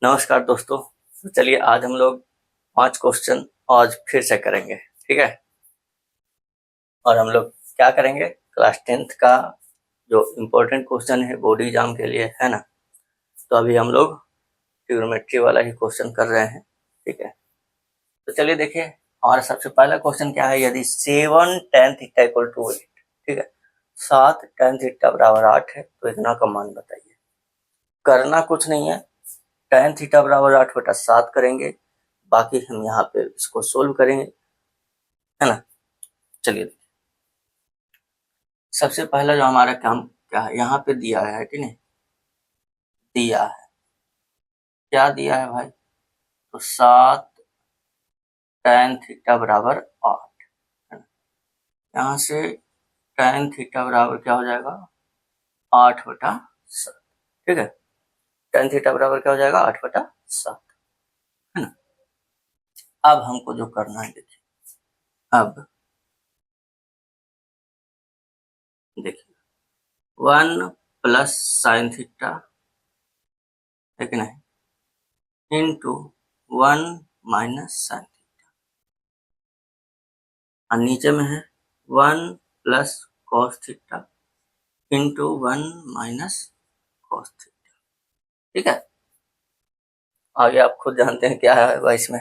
नमस्कार दोस्तों। तो चलिए आज हम लोग 5 क्वेश्चन आज फिर से करेंगे, ठीक है। और हम लोग क्या करेंगे, क्लास 10th का जो इम्पोर्टेंट क्वेश्चन है बोर्ड एग्जाम के लिए, है ना। तो अभी हम लोग ट्रिग्नोमेट्री वाला ही क्वेश्चन कर रहे हैं, ठीक है। तो चलिए देखिए, हमारा सबसे पहला क्वेश्चन क्या है। यदि 7 tan थीटा इक्वल टू 8, ठीक है, 7 tan थीटा बराबर 8 है, तो इतना का मान बताइए। करना कुछ नहीं है, tan थीटा बराबर 8/7 करेंगे, बाकी हम यहाँ पे इसको सोल्व करेंगे, है ना। चलिए सबसे पहला जो हमारा काम क्या है, यहाँ पे दिया है कि नहीं, दिया है, क्या दिया है भाई, तो 7 tan थीटा बराबर 8, है ना। यहाँ से tan थीटा बराबर क्या हो जाएगा, 8/7, ठीक है। tan थीटा बराबर क्या हो जाएगा, 8/7, है ना। अब हमको जो करना है, देखिए, अब देखिए 1 प्लस साइन थीटा, है कि नहीं, इंटू 1 माइनस साइन थीटा, और नीचे में है 1 plus cos theta into 1 minus cos theta, ठीक है। आगे आप खुद जानते हैं क्या है भाई इसमें,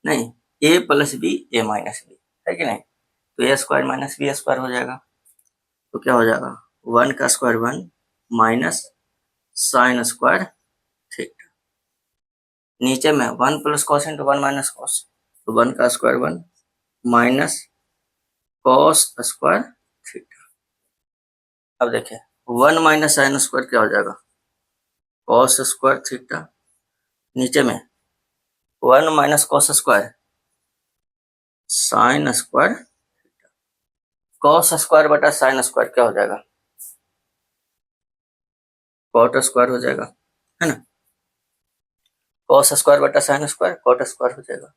नहीं, a plus B A minus B, है कि नहीं। तो A square minus B square हो जाएगा, तो क्या हो जाएगा, 1 का square 1 minus sine square theta, नीचे में 1 plus cos into 1 minus cos, तो 1 का square 1 minus cos square theta. अब देखिए 1 माइनस साइन स्क्वायर क्या हो जाएगा, कॉस स्क्वायर थीटा, नीचे में 1 minus cos square sine square, cos square बटा साइन स्क्वायर क्या हो जाएगा, कॉट स्क्वायर हो जाएगा, है ना। कॉस स्क्वायर बटा साइन स्क्वायर कॉट स्क्वायर हो जाएगा।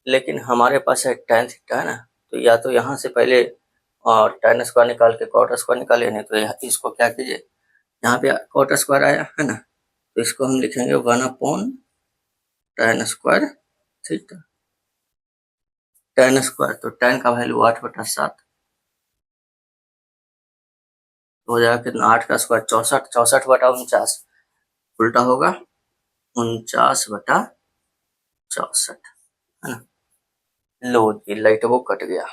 लेकिन हमारे पास है tan थीटा, है ना, तो या तो यहाँ से पहले और tan स्क्वायर निकाल के कॉट स्क्वायर निकालिए, नहीं तो इसको क्या कीजिए, यहाँ पे कॉट स्क्वायर आया, है ना, तो इसको हम लिखेंगे 1/tan square theta, tan square, तो tan का वैल्यू 8/7 हो जाएगा कितना, 8 का स्क्वायर 64, 64/49, उल्टा होगा 49/64, है ना। लो जी, लाइट वो कट गया।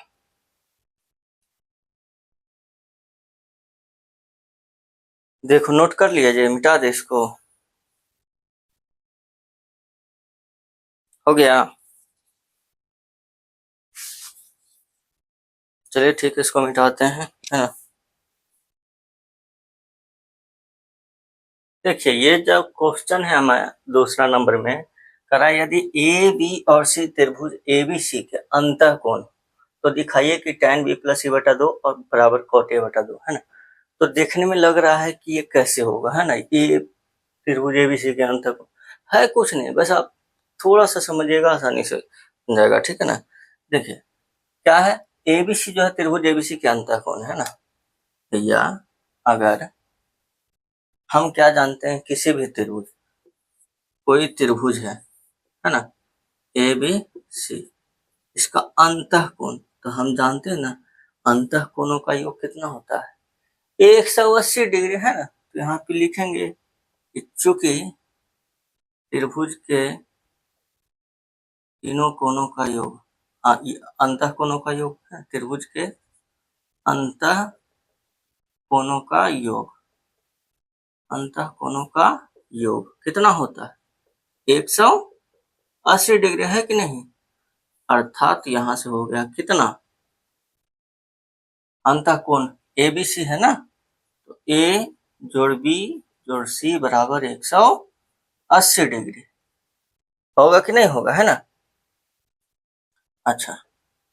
देखो नोट कर लिया जी, मिटा दे इसको, हो गया। चलिए ठीक है, इसको मिटाते हैं, है ना। देखिए ये जो क्वेश्चन है हमारा दूसरा नंबर में करा, यदि ए बी और सी त्रिभुज ए बी सी के अंतःकोण, तो दिखाइए कि tan b प्लस c बटा 2 और बराबर cot a बटा 2, है ना। तो देखने में लग रहा है कि ये कैसे होगा, है ना। ये त्रिभुज ए बी सी के अंतःकोण है, कुछ नहीं, बस आप थोड़ा सा समझिएगा, आसानी से बन जाएगा, ठीक है ना। देखिए क्या है, एबीसी जो है त्रिभुज एबीसी के अंतःकोण, है ना। या अगर हम क्या जानते हैं, किसी भी त्रिभुज, कोई त्रिभुज है ना, ए बी सी, इसका अंतःकोण, तो हम जानते हैं ना, अंतःकोणों का योग कितना होता है, 180 डिग्री, है ना। तो यहाँ पे लिखेंगे कि चूंकि त्रिभुज के तीनों कोणों का योग, अंतःकोणों का योग है, त्रिभुज के अंतःकोणों का योग, अंतःकोणों का योग कितना होता है, 180 डिग्री, है कि नहीं। अर्थात यहां से हो गया कितना, अंतःकोण एबीसी है ना, तो ए जोड़ बी जोड़ सी बराबर 180 डिग्री होगा कि नहीं होगा, है ना। अच्छा,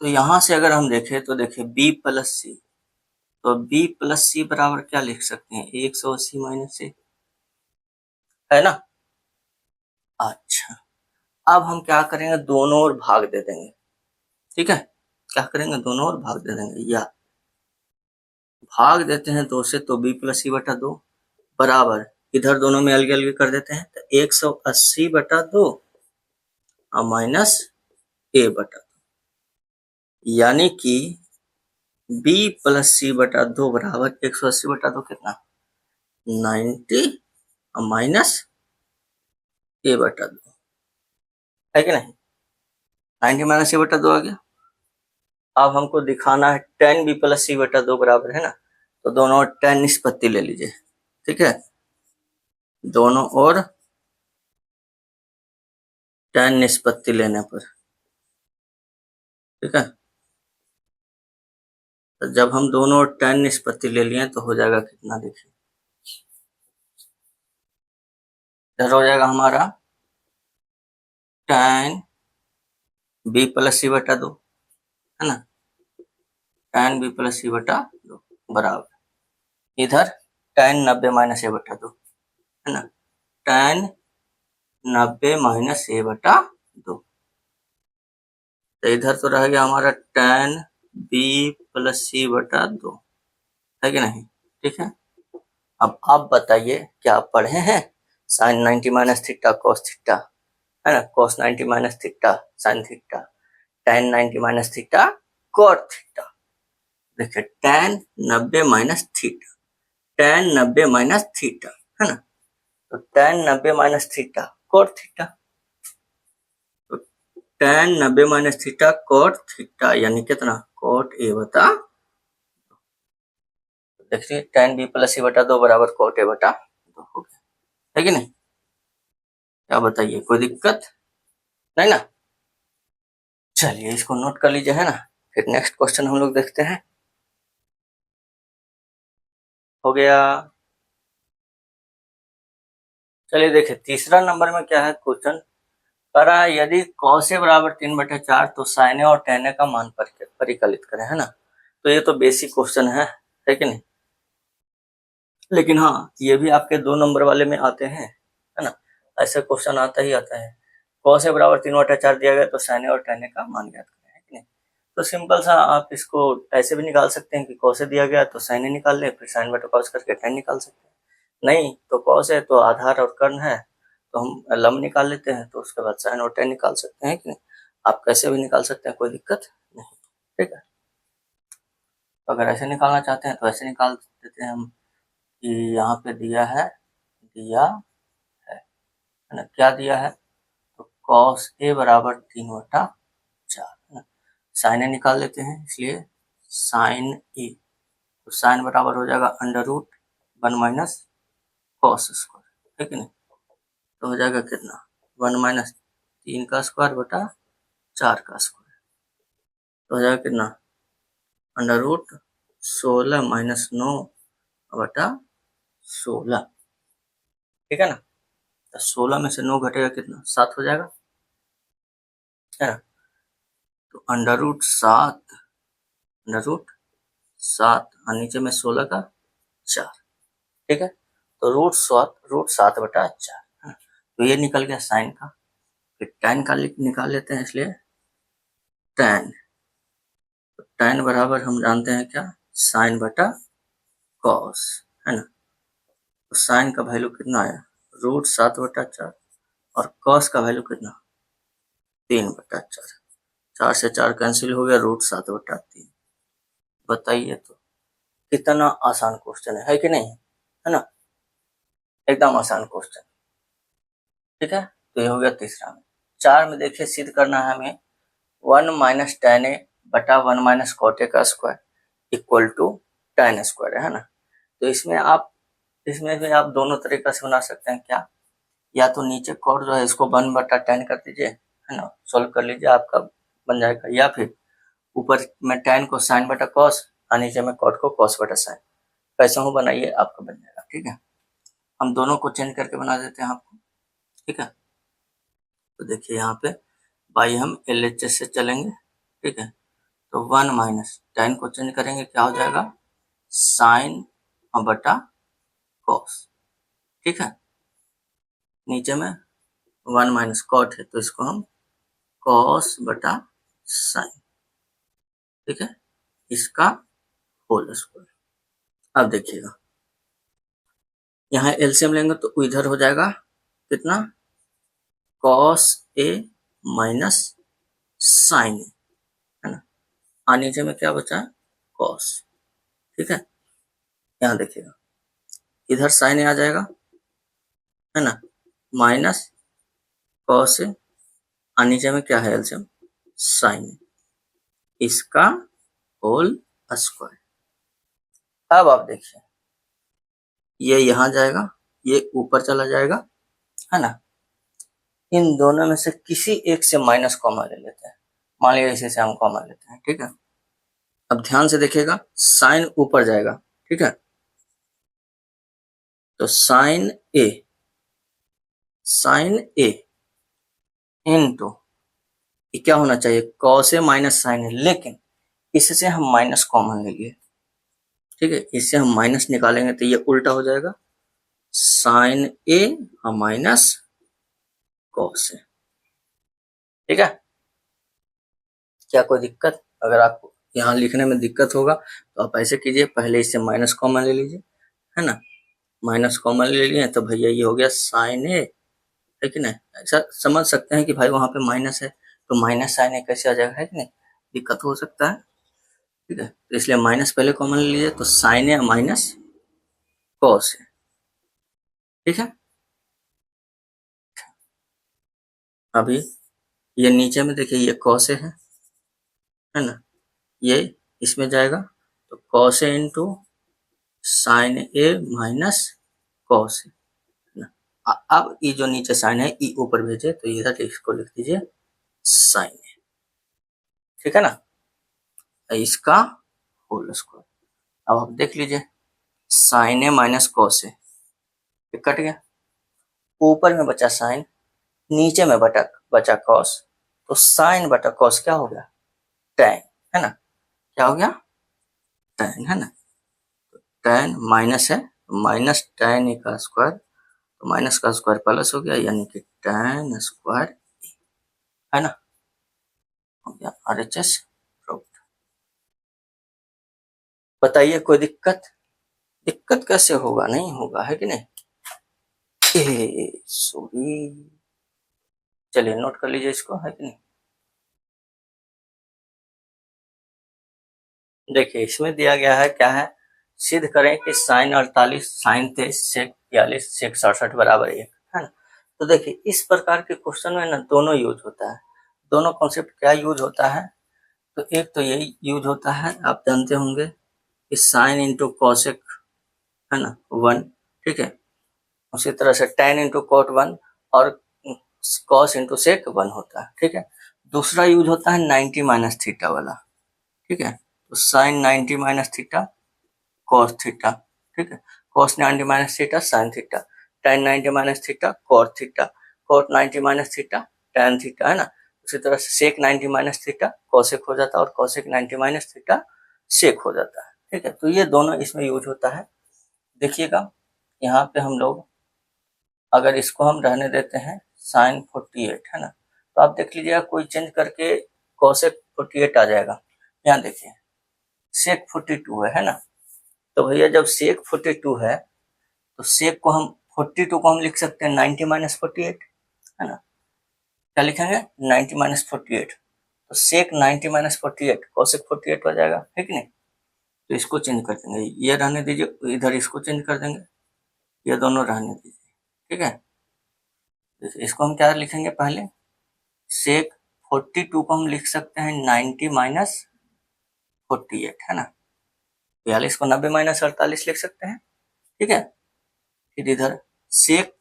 तो यहां से अगर हम देखें तो देखिए बी प्लस सी, तो बी प्लस सी बराबर क्या लिख सकते हैं, 180 माइनस से, है ना। अच्छा, अब हम क्या करेंगे, दोनों ओर भाग दे देंगे, ठीक है। क्या करेंगे, दोनों ओर भाग दे देंगे, या भाग देते हैं 2 से, तो b प्लस सी बटा 2 बराबर, इधर दोनों में अलग अलग कर देते हैं, तो 180/2 और माइनस a/2, यानी कि b प्लस c/2 बराबर 180/2 कितना 90 और माइनस a/2 है कि नहीं। 90 माइनस a/2 आ गया। अब हमको दिखाना है tan b प्लस c/2 बराबर है ना, तो दोनों ओर tan निष्पत्ति ले लीजिए। ठीक है, दोनों ओर tan निष्पत्ति लेने पर, ठीक है, तो जब हम दोनों ओर tan निष्पत्ति ले लिए तो हो जाएगा कितना, देखिए इधर हो जाएगा हमारा tan b प्लस c/2 है ना, tan b प्लस c/2 बराबर इधर tan 90 माइनस a/2 है ना, tan 90 माइनस a/2, तो इधर तो रह गया हमारा tan b प्लस c/2 है कि नहीं। ठीक है, अब आप बताइए क्या आप पढ़े हैं sine 90 minus theta cos theta है ना, cos 90 minus theta sine theta, tan 90 minus theta cot theta. देखिए tan 90 minus theta, tan 90 minus theta है ना, तो tan 90 minus theta cot theta, तो tan 90 minus theta cot theta यानी कितना cot a/2। देखिए tan b प्लस c/2 बराबर cot a/2 हो गया है कि नहीं। क्या बताइए, कोई दिक्कत नहीं ना। चलिए इसको नोट कर लीजिए है ना, फिर नेक्स्ट क्वेश्चन हम लोग देखते हैं। हो गया। चलिए देखिए तीसरा नंबर में क्या है क्वेश्चन, करा यदि cos a बराबर 3/4 तो sin a और tan a का मान परिकलित करें है ना। तो ये तो बेसिक क्वेश्चन है कि नहीं, लेकिन हाँ ये भी आपके 2 नंबर वाले में आते हैं है ना, ऐसे क्वेश्चन आता ही आता है। cos a बराबर 3/4 दिया गया तो sin a और tan a का मान ज्ञात करें है कि नहीं। तो सिंपल सा आप इसको ऐसे भी निकाल सकते हैं कि cos a दिया गया तो sin a निकाल ले, फिर sin बटा cos करके tan निकाल सकते हैं। नहीं तो cos है तो आधार और कर्ण है तो हम लंब निकाल लेते हैं, तो उसके बाद sin और tan निकाल सकते हैं कि नहीं। आप कैसे भी निकाल सकते हैं, कोई दिक्कत नहीं। ठीक है, तो अगर ऐसे निकालना चाहते हैं तो ऐसे निकाल देते हैं हम कि यहाँ पे दिया है ना, क्या दिया है तो cos a बराबर 3/4 है ना, sin a निकाल लेते हैं इसलिए sin a, तो sin बराबर हो जाएगा √1 माइनस cos स्क्वायर है कि नहीं, तो हो जाएगा कितना 1 माइनस 3 का स्क्वायर बटा 4 का स्क्वायर, तो हो जाएगा कितना √16 माइनस 9 बटा 16। ठीक है ना, तो 16 में से 9 घटेगा कितना 7 हो जाएगा है ना, तो √7 और नीचे में 16 का 4। ठीक है, तो √7 है ना, तो ये निकल गया साइन का, फिर tan का निकाल लेते हैं इसलिए tan, तो tan बराबर हम जानते हैं क्या साइन बटा कॉस है ना, तो साइन का वैल्यू कितना आया √7/4 और कॉस का वैल्यू कितना 3/4, 4 से 4 कैंसिल हो गया √7/3। बताइए तो कितना आसान क्वेश्चन है कि नहीं, है ना, एकदम आसान क्वेश्चन। ठीक है, तो ये हो गया तीसरा में। 4 में देखिए सिद्ध करना है हमें 1 माइनस tan a बटा 1 माइनस cot a का square equal to tan square है ना, तो इसमें भी आप दोनों तरीका से बना सकते हैं। क्या, या तो नीचे cot जो है इसको 1/tan कर दीजिए है ना, सोल्व कर लीजिए आपका बन जाएगा, या फिर ऊपर में tan को sin बटा cos और नीचे में cot को cos बटा sin, कैसे हो बनाइए आपका बन जाएगा। ठीक है, हम दोनों को चेंज करके बना देते हैं आपको। ठीक है, तो देखिए यहाँ पे बाई हम LHS से चलेंगे। ठीक है, तो 1 माइनस tan को चेंज करेंगे क्या हो जाएगा sin बटा cos। ठीक है, नीचे में 1 माइनस कॉट है तो इसको हम cos बटा sin। ठीक है, इसका होल स्क्वायर। अब देखिएगा यहाँ एलसीएम लेंगे तो इधर हो जाएगा कितना, कॉस ए माइनस साइन ए, है ना। और नीचे में क्या बचा, कॉस, ठीक है। यहाँ देखिएगा, इधर साइन ए आ जाएगा, है ना, माइनस कॉस ए, और नीचे में क्या है एलसीएम, साइन ए, इसका होल स्क्वायर। अब आप देखिए, ये यहाँ जाएगा, ये ऊपर चला जाएगा, है ना। इन दोनों में से किसी एक से माइनस कॉमन ले लेते हैं, मान लीजिए इसी से हम कॉमन लेते हैं, ठीक है। अब ध्यान से देखिएगा, साइन ऊपर जाएगा, ठीक है, तो साइन ए इनटू क्या होना चाहिए, कॉस ए माइनस साइन ए, लेकिन इससे हम माइनस कॉमन ले लिए, ठीक है, इससे हम माइनस निकालेंगे तो ये उल्टा हो जाएगा, sign A minus cos A, ठीक है। क्या कोई दिक्कत, अगर आपको यहाँ लिखने में दिक्कत होगा तो आप ऐसे कीजिए, पहले इससे माइनस कॉमन ले लीजिए, है ना, माइनस कॉमन ले लिए तो भैया ये हो गया साइन ए, है कि नहीं। ऐसा समझ सकते हैं कि भाई वहां पे माइनस है तो माइनस साइन ए कैसे आ जाएगा, है कि नहीं, दिक्कत हो सकता है, ठीक है। तो इसलिए माइनस पहले कॉमन ले लीजिए, तो साइन ए माइनस कॉस है, ठीक है। अभी ये नीचे में देखिए, ये कॉस है ना, ये इसमें जाएगा, तो cos A into sine A minus cos A, अब ये जो नीचे साइन है ई ऊपर भेजे, तो इधर इसको लिख दीजिए साइन ए, ठीक है ना, इसका होल स्क्वायर। अब आप देख लीजिए, sign A minus cos A cut गया, ऊपर में बचा साइन, नीचे में बचा कॉस, तो साइन बटा कॉस क्या हो गया, टैन, है ना, क्या हो गया, टैन, है ना। टैन माइनस है, माइनस टैन ए का स्क्वायर, तो माइनस का स्क्वायर प्लस हो गया, यानी कि टैन स्क्वायर, है ना, हो गया आरएचएस प्रूव्ड। बताइए कोई दिक्कत, दिक्कत कैसे होगा, नहीं होगा, है कि नहीं, सॉरी, चलिए नोट कर लीजिए इसको, है कि नहीं। देखिए इसमें दिया गया है, क्या है, सिद्ध करें कि साइन 48 साइन 23 सेक 42 सेक 67 बराबर 1, है ना। तो देखिए इस प्रकार के क्वेश्चन में ना दोनों यूज होता है, दोनों कॉन्सेप्ट क्या यूज होता है, तो एक तो यही यूज होता है, आप जानते होंगे कि साइन इंटू कॉसेक, है ना, 1, ठीक है। उसी तरह से tan इंटू कॉट 1 और कॉस इंटू सेक 1 होता है, ठीक है। दूसरा यूज होता है 90 माइनस थीटा वाला, ठीक है, तो sine 90 minus theta cos theta, ठीक है, cos 90 minus theta sine theta, tan 90 minus theta cot theta, cot 90 minus theta tan theta, है ना। उसी तरह से सेक 90 माइनस थीटा कॉसेक हो जाता है और कॉसेक 90 माइनस थीटा सेक हो जाता है, ठीक है। तो ये दोनों इसमें यूज होता है। देखिएगा यहाँ पे हम लोग अगर इसको हम रहने देते हैं साइन 48, है ना, तो आप देख लीजिएगा कोई चेंज करके कॉसेक 48 आ जाएगा। यहाँ देखिए सेक 42 है ना, तो भैया जब सेक 42 है तो सेक को हम 42 को हम लिख सकते हैं 90 माइनस 48, है ना, क्या लिखेंगे 90 माइनस 48, तो सेक 90 माइनस 48 कॉसेक 48 हो जाएगा, है कि नहीं। तो इसको चेंज कर देंगे, ये रहने दीजिए, इधर इसको चेंज कर देंगे, ये दोनों रहने दीजिए, ठीक है। इसको हम क्या लिखेंगे, पहले सेक 42 को हम लिख सकते हैं 90 माइनस 48, है ना, 42 को 90 माइनस 48 लिख सकते हैं, ठीक है। फिर इधर सेक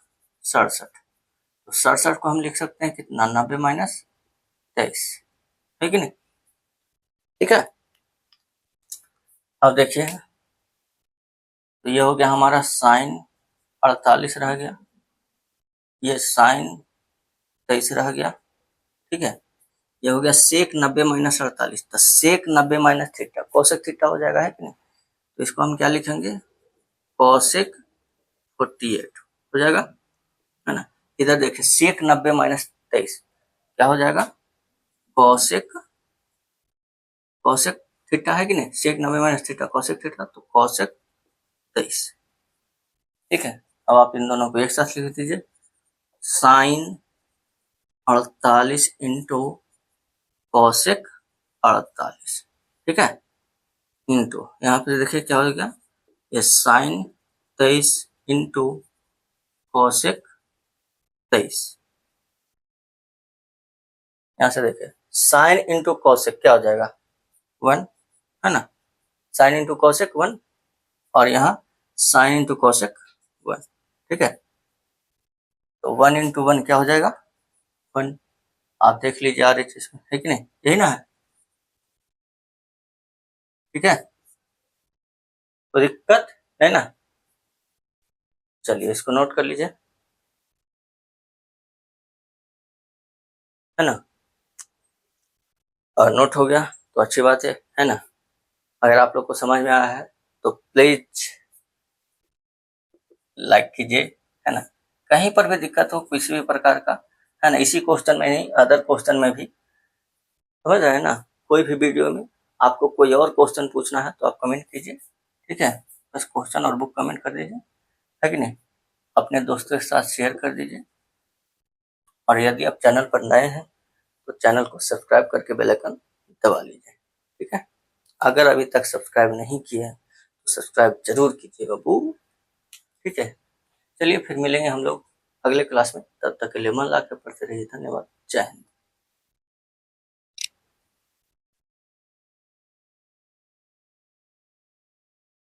67, तो 67 को हम लिख सकते हैं कितना, 90 माइनस 23, है कि नहीं, ठीक है। अब देखिए, तो ये हो गया हमारा साइन 48 रह गया, ये साइन 23 रह गया, ठीक है। ये हो गया सेक 90 माइनस 48, तो सेक 90 माइनस थीटा कोसेक थीटा हो जाएगा, है कि नहीं। तो इसको हम क्या लिखेंगे, कोसेक 48 हो जाएगा, है ना। इधर देखिए सेक 90 माइनस 23 क्या हो जाएगा, कोसेक कोसेक थीटा, है कि नहीं, सेक 90 माइनस थीटा कोसेक थीटा, तो कोसेक 23, ठीक है। अब आप इन दोनों को एक साथ लिख दीजिए, साइन 48 इंटू कॉसेक 48, ठीक है, इंटू यहाँ पे देखिए क्या हो गया, ये साइन 23 इंटू कॉसेक 23। यहाँ से देखिए साइन इंटू कॉसेक क्या हो जाएगा 1, है ना, साइन इंटू कॉसेक 1 और यहाँ साइन इंटू कॉसेक 1, ठीक है। तो 1 इंटू 1 क्या हो जाएगा 1, आप देख लीजिए RHS में, है कि नहीं, यही ना है, ठीक है, तो दिक्कत है ना। चलिए इसको नोट कर लीजिए, है ना, और नोट हो गया तो अच्छी बात है ना। अगर आप लोग को समझ में आया है तो प्लीज लाइक कीजिए, है ना। कहीं पर भी दिक्कत हो किसी भी प्रकार का, है ना, इसी क्वेश्चन में नहीं अदर क्वेश्चन में भी समझ रहे हैं ना, कोई भी वीडियो में आपको कोई और क्वेश्चन पूछना है तो आप कमेंट कीजिए, ठीक है, बस क्वेश्चन और बुक कमेंट कर दीजिए, है कि नहीं, अपने दोस्तों के साथ शेयर कर दीजिए। और यदि आप चैनल पर नए हैं तो चैनल को सब्सक्राइब करके बेल आइकन दबा लीजिए, ठीक है। अगर अभी तक सब्सक्राइब नहीं किया है तो सब्सक्राइब जरूर कीजिए बाबू, ठीक है। चलिए फिर मिलेंगे हम लोग अगले क्लास में, तब तक के लिए मन लगा के पढ़ते रहिए, धन्यवाद, जय हिंद।